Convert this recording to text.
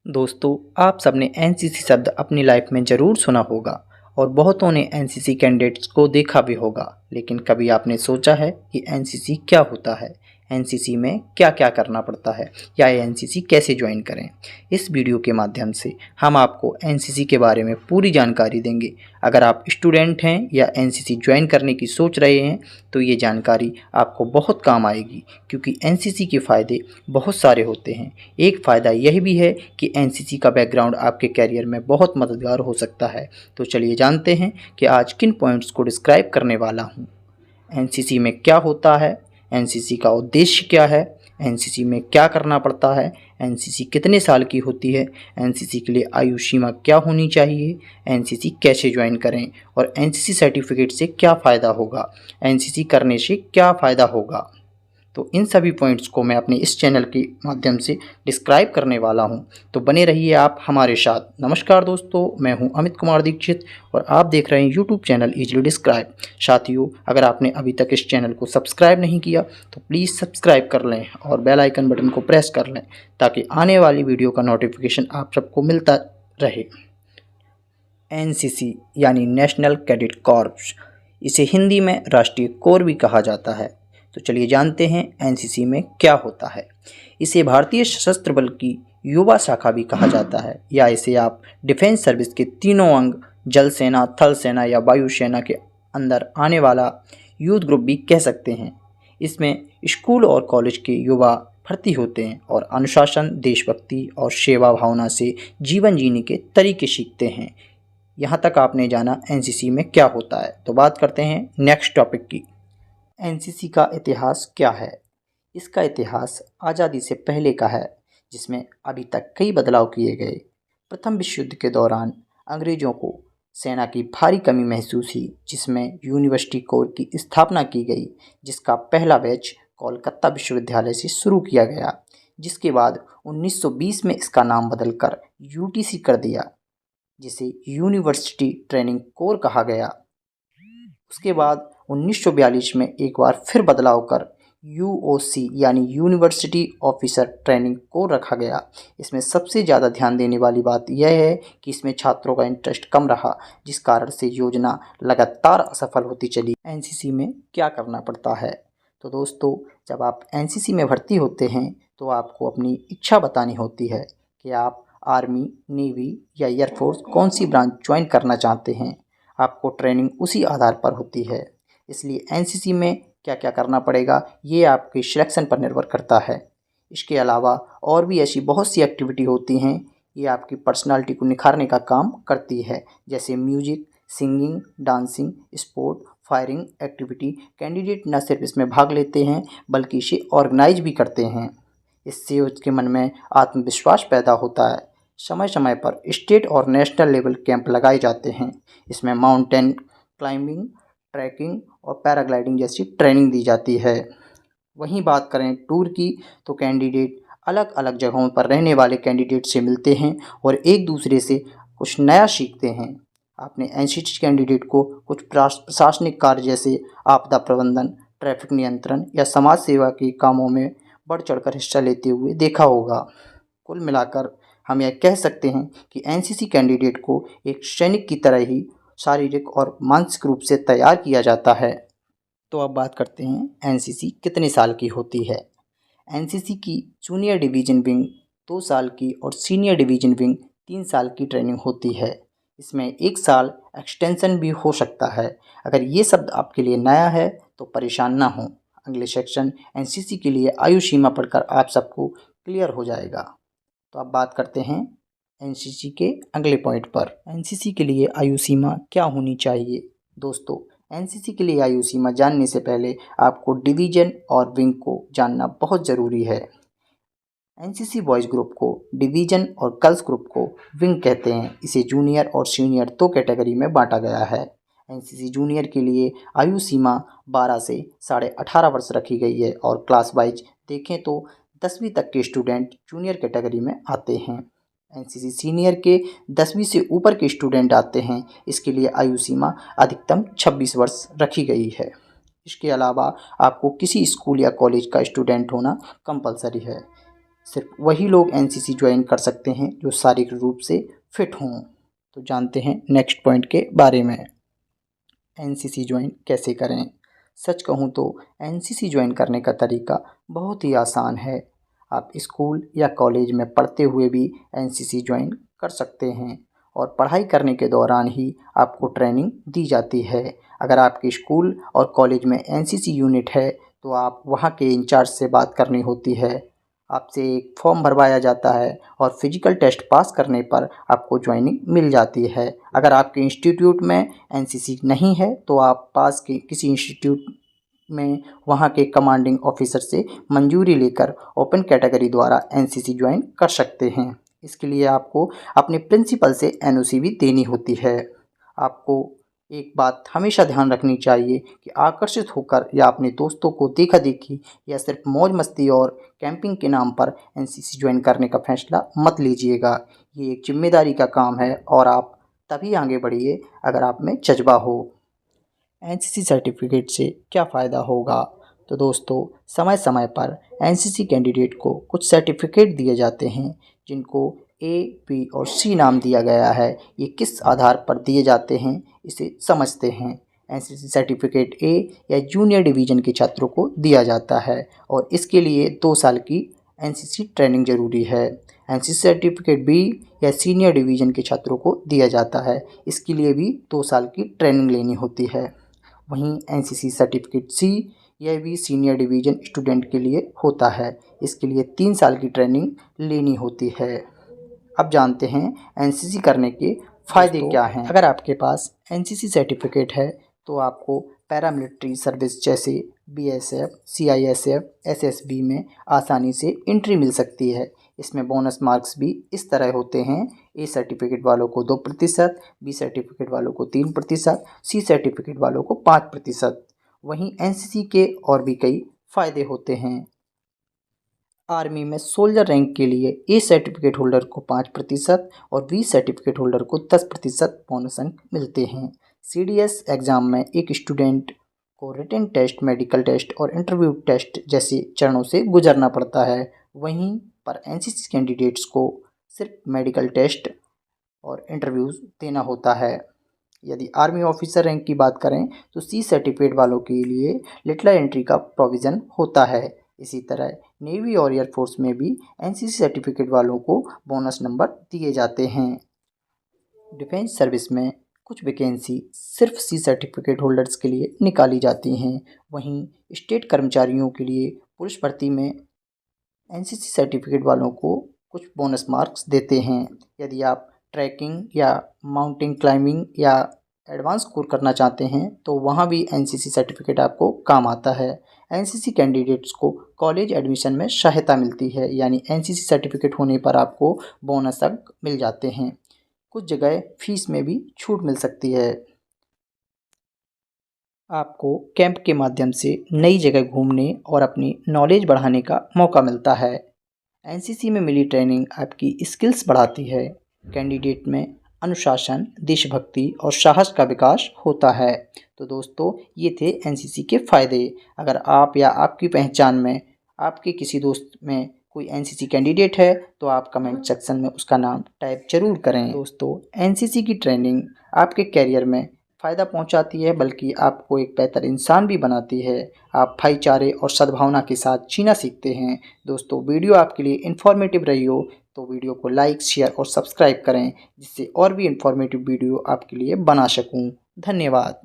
दोस्तों, आप सबने एनसीसी शब्द अपनी लाइफ में ज़रूर सुना होगा और बहुतों ने एनसीसी कैंडिडेट्स को देखा भी होगा। लेकिन कभी आपने सोचा है कि एनसीसी क्या होता है, एनसीसी में क्या क्या करना पड़ता है या एनसीसी कैसे ज्वाइन करें। इस वीडियो के माध्यम से हम आपको एनसीसी के बारे में पूरी जानकारी देंगे। अगर आप स्टूडेंट हैं या एनसीसी ज्वाइन करने की सोच रहे हैं तो ये जानकारी आपको बहुत काम आएगी, क्योंकि एनसीसी के फ़ायदे बहुत सारे होते हैं। एक फ़ायदा यह भी है कि एनसीसी का बैकग्राउंड आपके करियर में बहुत मददगार हो सकता है। तो चलिए जानते हैं कि आज किन पॉइंट्स को डिस्क्राइब करने वाला हूँ। एनसीसी में क्या होता है, एनसीसी का उद्देश्य क्या है, एनसीसी में क्या करना पड़ता है, एनसीसी कितने साल की होती है, एनसीसी के लिए आयु सीमा क्या होनी चाहिए, एनसीसी कैसे ज्वाइन करें और एनसीसी सर्टिफिकेट से क्या फ़ायदा होगा, एनसीसी करने से क्या फ़ायदा होगा। तो इन सभी पॉइंट्स को मैं अपने इस चैनल के माध्यम से डिस्क्राइब करने वाला हूं, तो बने रहिए आप हमारे साथ। नमस्कार दोस्तों, मैं हूं अमित कुमार दीक्षित और आप देख रहे हैं यूट्यूब चैनल इजीली डिस्क्राइब। साथियों, अगर आपने अभी तक इस चैनल को सब्सक्राइब नहीं किया तो प्लीज़ सब्सक्राइब कर लें और बेल आइकन बटन को प्रेस कर लें, ताकि आने वाली वीडियो का नोटिफिकेशन आप सबको मिलता रहे। एनसीसी यानी नेशनल कैडेट कॉर्प्स, इसे हिंदी में राष्ट्रीय कोर भी कहा जाता है। तो चलिए जानते हैं एनसीसी में क्या होता है। इसे भारतीय सशस्त्र बल की युवा शाखा भी कहा जाता है, या इसे आप डिफेंस सर्विस के तीनों अंग जल सेना, थल सेना या वायु सेना के अंदर आने वाला यूथ ग्रुप भी कह सकते हैं। इसमें स्कूल और कॉलेज के युवा भर्ती होते हैं और अनुशासन, देशभक्ति और सेवा भावना से जीवन जीने के तरीके सीखते हैं। यहाँ तक आपने जाना एनसीसी में क्या होता है, तो बात करते हैं नेक्स्ट टॉपिक की। एनसीसी का इतिहास क्या है। इसका इतिहास आज़ादी से पहले का है, जिसमें अभी तक कई बदलाव किए गए। प्रथम विश्व युद्ध के दौरान अंग्रेज़ों को सेना की भारी कमी महसूस हुई, जिसमें यूनिवर्सिटी कोर की स्थापना की गई, जिसका पहला बैच कोलकाता विश्वविद्यालय से शुरू किया गया, जिसके बाद 1920 में इसका नाम बदलकर यूटीसी कर दिया, जिसे यूनिवर्सिटी ट्रेनिंग कोर कहा गया। उसके बाद 1942 में एक बार फिर बदलाव कर यूओसी यानी यूनिवर्सिटी ऑफिसर ट्रेनिंग कोर रखा गया। इसमें सबसे ज़्यादा ध्यान देने वाली बात यह है कि इसमें छात्रों का इंटरेस्ट कम रहा, जिस कारण से योजना लगातार असफल होती चली। एनसीसी में क्या करना पड़ता है। तो दोस्तों, जब आप एनसीसी में भर्ती होते हैं तो आपको अपनी इच्छा बतानी होती है कि आप आर्मी, नेवी या एयरफोर्स कौन सी ब्रांच ज्वाइन करना चाहते हैं। आपको ट्रेनिंग उसी आधार पर होती है, इसलिए एनसीसी में क्या क्या करना पड़ेगा ये आपके सिलेक्शन पर निर्भर करता है। इसके अलावा और भी ऐसी बहुत सी एक्टिविटी होती हैं, ये आपकी पर्सनालिटी को निखारने का काम करती है, जैसे music, singing, dancing, sport, firing activity. Candidate न सिर्फ इसमें भाग लेते हैं बल्कि इसे ऑर्गेनाइज भी करते हैं। इससे उसके मन में आत्मविश्वास पैदा होता है। समय समय पर स्टेट और नेशनल लेवल कैंप लगाए जाते हैं। इसमें माउंटेन क्लाइंबिंग, ट्रैकिंग और पैराग्लाइडिंग जैसी ट्रेनिंग दी जाती है। वहीं बात करें टूर की, तो कैंडिडेट अलग अलग जगहों पर रहने वाले कैंडिडेट से मिलते हैं और एक दूसरे से कुछ नया सीखते हैं। आपने एनसीसी कैंडिडेट को कुछ प्रशासनिक कार्य जैसे आपदा प्रबंधन, ट्रैफिक नियंत्रण या समाज सेवा के कामों में बढ़ चढ़कर हिस्सा लेते हुए देखा होगा। कुल मिलाकर हम यह कह सकते हैं कि एनसीसी कैंडिडेट को एक सैनिक की तरह ही शारीरिक और मानसिक रूप से तैयार किया जाता है। तो अब बात करते हैं एनसीसी कितने साल की होती है। एनसीसी की जूनियर डिवीजन विंग 2 साल की और सीनियर डिवीजन विंग 3 साल की ट्रेनिंग होती है। इसमें 1 साल एक्सटेंशन भी हो सकता है। अगर ये शब्द आपके लिए नया है तो परेशान ना हो, अगले सेक्शन एनसीसी के लिए आयु सीमा पढ़कर आप सबको क्लियर हो जाएगा। तो अब बात करते हैं एनसीसी के अगले पॉइंट पर। एनसीसी के लिए आयु सीमा क्या होनी चाहिए। दोस्तों, एनसीसी के लिए आयु सीमा जानने से पहले आपको डिवीजन और विंग को जानना बहुत ज़रूरी है। एनसीसी बॉयज़ ग्रुप को डिवीजन और गर्ल्स ग्रुप को विंग कहते हैं। इसे जूनियर और सीनियर 2 कैटेगरी में बांटा गया है। एनसीसी जूनियर के लिए आयु सीमा 12 से 18.5 वर्ष रखी गई है और क्लास वाइज देखें तो 10वीं तक के स्टूडेंट जूनियर कैटेगरी में आते हैं। एनसीसी सीनियर के 10वीं से ऊपर के स्टूडेंट आते हैं। इसके लिए आयु सीमा अधिकतम 26 वर्ष रखी गई है। इसके अलावा आपको किसी स्कूल या कॉलेज का स्टूडेंट होना कंपलसरी है। सिर्फ वही लोग एनसीसी ज्वाइन कर सकते हैं जो शारीरिक रूप से फिट हों। तो जानते हैं नेक्स्ट पॉइंट के बारे में, एनसीसी ज्वाइन कैसे करें। सच कहूँ तो एनसीसी ज्वाइन करने का तरीका बहुत ही आसान है। आप स्कूल या कॉलेज में पढ़ते हुए भी एनसीसी ज्वाइन कर सकते हैं और पढ़ाई करने के दौरान ही आपको ट्रेनिंग दी जाती है। अगर आपके स्कूल और कॉलेज में एनसीसी यूनिट है तो आप वहाँ के इंचार्ज से बात करनी होती है, आपसे एक फॉर्म भरवाया जाता है और फिजिकल टेस्ट पास करने पर आपको ज्वाइनिंग मिल जाती है। अगर आपके इंस्टीट्यूट में एनसीसी नहीं है तो आप पास के किसी इंस्टीट्यूट में वहाँ के कमांडिंग ऑफिसर से मंजूरी लेकर ओपन कैटेगरी द्वारा एनसीसी ज्वाइन कर सकते हैं। इसके लिए आपको अपने प्रिंसिपल से एनओसी भी देनी होती है। आपको एक बात हमेशा ध्यान रखनी चाहिए कि आकर्षित होकर या अपने दोस्तों को देखा देखी या सिर्फ मौज मस्ती और कैंपिंग के नाम पर एनसीसी ज्वाइन करने का फैसला मत लीजिएगा। ये एक जिम्मेदारी का काम है और आप तभी आगे बढ़िए अगर आप में जज्बा हो। एनसीसी सर्टिफिकेट से क्या फ़ायदा होगा? तो दोस्तों, समय समय पर एनसीसी कैंडिडेट को कुछ सर्टिफिकेट दिए जाते हैं जिनको ए, बी और सी नाम दिया गया है। ये किस आधार पर दिए जाते हैं इसे समझते हैं। एनसीसी सर्टिफिकेट ए या जूनियर डिवीज़न के छात्रों को दिया जाता है और इसके लिए 2 साल की एनसीसी ट्रेनिंग ज़रूरी है। एनसीसी सर्टिफिकेट बी या सीनियर डिवीज़न के छात्रों को दिया जाता है, इसके लिए भी 2 साल की ट्रेनिंग लेनी होती है। वहीं एनसीसी सर्टिफिकेट सी यह भी सीनियर डिवीज़न स्टूडेंट के लिए होता है, इसके लिए 3 साल की ट्रेनिंग लेनी होती है। अब जानते हैं एनसीसी करने के फ़ायदे क्या हैं। अगर आपके पास एनसीसी सर्टिफिकेट है तो आपको पैरामिलिट्री सर्विस जैसे बीएसएफ, सीआईएसएफ, एसएसबी में आसानी से एंट्री मिल सकती है। इसमें बोनस मार्क्स भी इस तरह होते हैं, ए सर्टिफिकेट वालों को 2%, बी सर्टिफिकेट वालों को 3%, सी सर्टिफिकेट वालों को 5%। वहीं एनसीसी के और भी कई फ़ायदे होते हैं। आर्मी में सोल्जर रैंक के लिए ए सर्टिफिकेट होल्डर को 5% और बी सर्टिफिकेट होल्डर को 10% बोनस अंक मिलते हैं। सीडीएस एग्ज़ाम में एक स्टूडेंट को रिटन टेस्ट, मेडिकल टेस्ट और इंटरव्यू टेस्ट जैसे चरणों से गुजरना पड़ता है। वहीं पर एनसीसी कैंडिडेट्स को सिर्फ मेडिकल टेस्ट और इंटरव्यूज़ देना होता है। यदि आर्मी ऑफिसर रैंक की बात करें तो सी सर्टिफिकेट वालों के लिए लेटरल एंट्री का प्रोविज़न होता है। इसी तरह नेवी और एयरफोर्स में भी एनसीसी सर्टिफिकेट वालों को बोनस नंबर दिए जाते हैं। डिफेंस सर्विस में कुछ वैकेंसी सिर्फ सी सर्टिफिकेट होल्डर्स के लिए निकाली जाती हैं। वहीं स्टेट कर्मचारियों के लिए पुलिस भर्ती में एनसीसी सर्टिफिकेट वालों को कुछ बोनस मार्क्स देते हैं। यदि आप ट्रैकिंग या माउंटेन क्लाइंबिंग या एडवांस कोर्स करना चाहते हैं तो वहाँ भी एनसीसी सर्टिफिकेट आपको काम आता है। एनसीसी कैंडिडेट्स को कॉलेज एडमिशन में सहायता मिलती है, यानी एनसीसी सर्टिफिकेट होने पर आपको बोनस अंक मिल जाते हैं। कुछ जगह फीस में भी छूट मिल सकती है। आपको कैंप के माध्यम से नई जगह घूमने और अपनी नॉलेज बढ़ाने का मौका मिलता है। एनसीसी में मिली ट्रेनिंग आपकी स्किल्स बढ़ाती है। कैंडिडेट में अनुशासन, देशभक्ति और साहस का विकास होता है। तो दोस्तों, ये थे एनसीसी के फ़ायदे। अगर आप या आपकी पहचान में आपके किसी दोस्त में कोई एनसीसी कैंडिडेट है तो आप कमेंट सेक्शन में उसका नाम टाइप जरूर करें। दोस्तों, एनसीसी की ट्रेनिंग आपके कैरियर में फ़ायदा पहुंचाती है, बल्कि आपको एक बेहतर इंसान भी बनाती है। आप भाईचारे और सद्भावना के साथ जीना सीखते हैं। दोस्तों, वीडियो आपके लिए इन्फॉर्मेटिव रही हो तो वीडियो को लाइक, शेयर और सब्सक्राइब करें, जिससे और भी इन्फॉर्मेटिव वीडियो आपके लिए बना सकूं। धन्यवाद।